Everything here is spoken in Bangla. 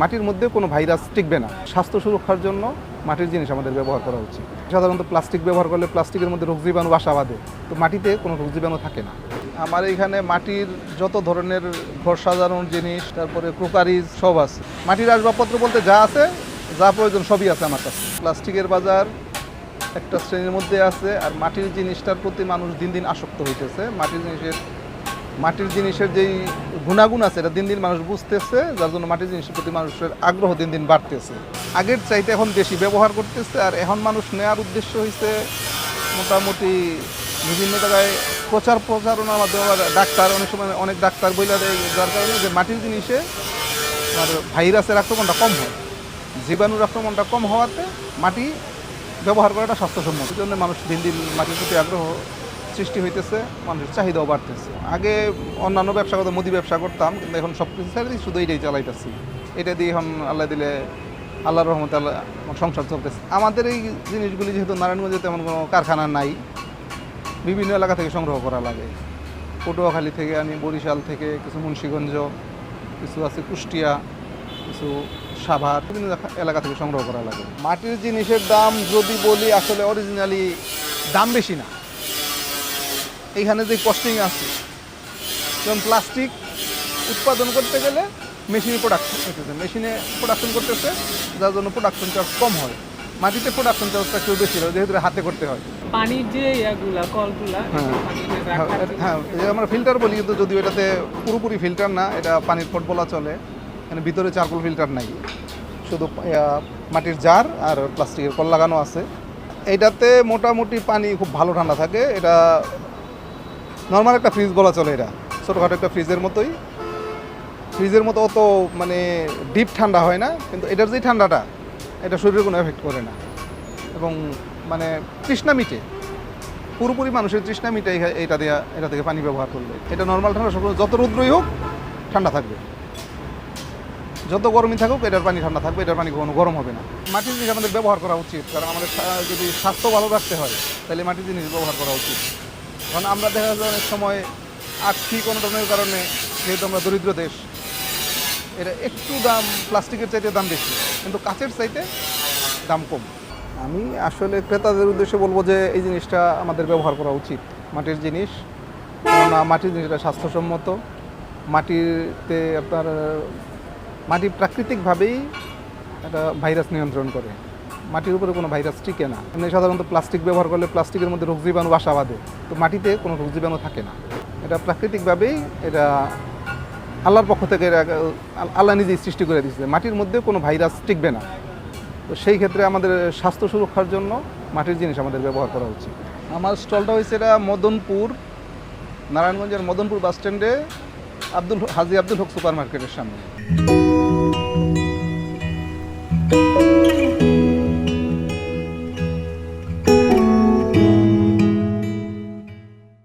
মাটির মধ্যে কোনো ভাইরাস টিকবে না। স্বাস্থ্য সুরক্ষার জন্য মাটির জিনিস আমাদের ব্যবহার করা উচিত। সাধারণত প্লাস্টিক ব্যবহার করলে প্লাস্টিকের মধ্যে রোগ জীবাণু বাসা বাঁধে, তো মাটিতে কোনো রোগ জীবাণু থাকে না। আমার এখানে মাটির যত ধরনের ঘর সাজানোর জিনিস, তারপরে ক্রোকারিজ সব আছে। মাটির আসবাবপত্র বলতে যা আছে, যা প্রয়োজন সবই আছে আমার কাছে। প্লাস্টিকের বাজার একটা শ্রেণীর মধ্যে আছে, আর মাটির জিনিসটার প্রতি মানুষ দিন দিন আসক্ত হইতেছে। মাটির জিনিসের যেই গুণাগুণ আছে এটা দিন দিন মানুষ বুঝতেছে, যার জন্য মাটির জিনিসের প্রতি মানুষের আগ্রহ দিন দিন বাড়তেছে। আগের চাইতে এখন বেশি ব্যবহার করতেছে, আর এখন মানুষ নেওয়ার উদ্দেশ্য হয়েছে মোটামুটি বিভিন্ন জায়গায় প্রচারণার মাধ্যমে। ডাক্তার অনেক সময় অনেক ডাক্তার বইলা দেয়, যার কারণে যে মাটির জিনিসে ভাইরাসের আক্রমণটা কম হয়, জীবাণুর আক্রমণটা কম হওয়াতে মাটি ব্যবহার করাটা স্বাস্থ্যসম্মত। এই জন্য মানুষ দিন দিন মাটির প্রতি আগ্রহ সৃষ্টি হইতেছে, মানুষের চাহিদাও বাড়তেছে। আগে অন্যান্য ব্যবসা করতাম, মুদি ব্যবসা করতাম, কিন্তু এখন সব কিছু ছেড়ে শুধু এইটাই চালাইতেছি। এটা দিয়ে এখন আল্লাহ দিলে আল্লাহর রহমতে আল্লাহ সংসার চলতেছে। আমাদের এই জিনিসগুলি যেহেতু নারায়ণগঞ্জে তেমন কোনো কারখানা নাই, বিভিন্ন এলাকা থেকে সংগ্রহ করা লাগে। পটুয়াখালী থেকে আনি, বরিশাল থেকে, কিছু মুন্সিগঞ্জ, কিছু আছে কুষ্টিয়া, কিছু সাভার, বিভিন্ন এলাকা থেকে সংগ্রহ করা লাগে। মাটির জিনিসের দাম যদি বলি, আসলে অরিজিনালি দাম বেশি না। এইখানে যে কস্টিং আছে, যেমন প্লাস্টিক উৎপাদন করতে গেলে মেশিনে প্রোডাকশন করতেছে, মেশিনে প্রোডাকশন করতেছে, যার জন্য প্রোডাকশন চার্জ কম হয়। মাটিতে প্রোডাকশন চার্জটা একটু বেশি হয়, যেহেতু হাতে করতে হয়। পানির যে কলগুলা, হ্যাঁ, আমরা ফিল্টার বলি, কিন্তু যদিও এটাতে পুরোপুরি ফিল্টার না, এটা পানির পট বলা চলে। এখানে ভিতরে চারকোল ফিল্টার নাই, শুধু মাটির জার আর প্লাস্টিকের কল লাগানো আছে। এইটাতে মোটামুটি পানি খুব ভালো ঠান্ডা থাকে। এটা নর্মাল একটা ফ্রিজ বলা চলে, এটা ছোটোখাটো একটা ফ্রিজের মতোই। ফ্রিজের মতো অত মানে ডিপ ঠান্ডা হয় না, কিন্তু এটার যেই ঠান্ডাটা, এটা শরীরে কোনো এফেক্ট করে না, এবং মানে তৃষ্ণা মিটে, পুরোপুরি মানুষের তৃষ্ণা মিটে এটা থেকে পানি ব্যবহার করলে। এটা নর্মাল ঠান্ডা, যত রৌদ্রই হোক ঠান্ডা থাকবে, যত গরমই থাকুক এটার পানি ঠান্ডা থাকবে, এটার পানি কোনো গরম হবে না। মাটির জিনিস আমাদের ব্যবহার করা উচিত, কারণ আমাদের যদি স্বাস্থ্য ভালো রাখতে হয় তাহলে মাটির জিনিস ব্যবহার করা উচিত। কারণ আমরা দেখা যায় অনেক সময় আর্থিক অনটনের কারণে, যেহেতু আমরা দরিদ্র দেশ, এটা একটু দাম প্লাস্টিকের চাইতে দাম বেশি, কিন্তু কাচের চাইতে দাম কম। আমি আসলে ক্রেতাদের উদ্দেশ্যে বলবো যে এই জিনিসটা আমাদের ব্যবহার করা উচিত, মাটির জিনিস। কেননা মাটির জিনিসটা স্বাস্থ্যসম্মত। মাটিতে মাটি প্রাকৃতিকভাবেই একটা ভাইরাস নিয়ন্ত্রণ করে, মাটির উপরে কোনো ভাইরাস টিকে না। এমনি সাধারণত প্লাস্টিক ব্যবহার করলে প্লাস্টিকের মধ্যে রোগ জীবাণু বাসা বাঁধে, তো মাটিতে কোনো রোগ জীবাণু থাকে না। এটা প্রাকৃতিকভাবেই, এটা আল্লাহর পক্ষ থেকে আল্লাহ নিজেই সৃষ্টি করে দিয়েছে। মাটির মধ্যে কোনো ভাইরাস টিকবে না, তো সেই ক্ষেত্রে আমাদের স্বাস্থ্য সুরক্ষার জন্য মাটির জিনিস আমাদের ব্যবহার করা উচিত। আমার স্টলটা হয়েছে এটা মদনপুর, নারায়ণগঞ্জের মদনপুর বাস স্ট্যান্ডে হাজি আব্দুল হক সুপার মার্কেটের সামনে।